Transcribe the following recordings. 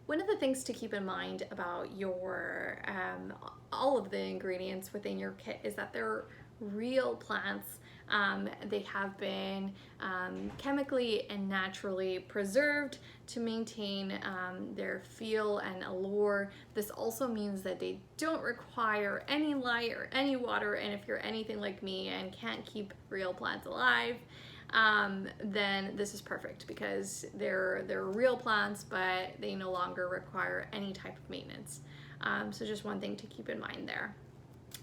One of the things to keep in mind about your all of the ingredients within your kit is that they're real plants. They have been chemically and naturally preserved to maintain their feel and allure. This also means that they don't require any light or any water, and if you're anything like me and can't keep real plants alive, then this is perfect because they're real plants, but they no longer require any type of maintenance. So just one thing to keep in mind there.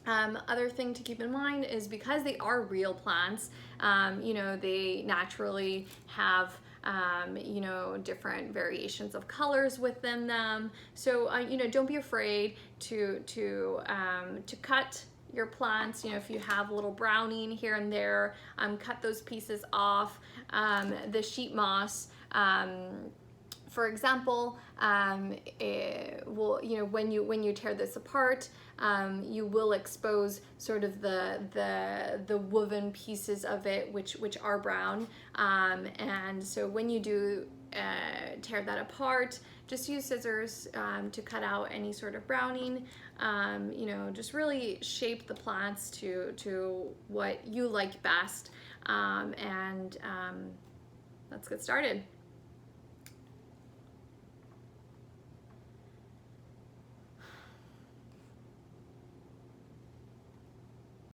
Other thing to keep in mind is because they are real plants, they naturally have different variations of colors within them. So don't be afraid to cut your plants. If you have a little browning here and there, cut those pieces off. The sheet moss, for example, it will, when you tear this apart, you will expose sort of the woven pieces of it, which are brown. And so when you do tear that apart, just use scissors to cut out any sort of browning. Just really shape the plants to what you like best. Let's get started.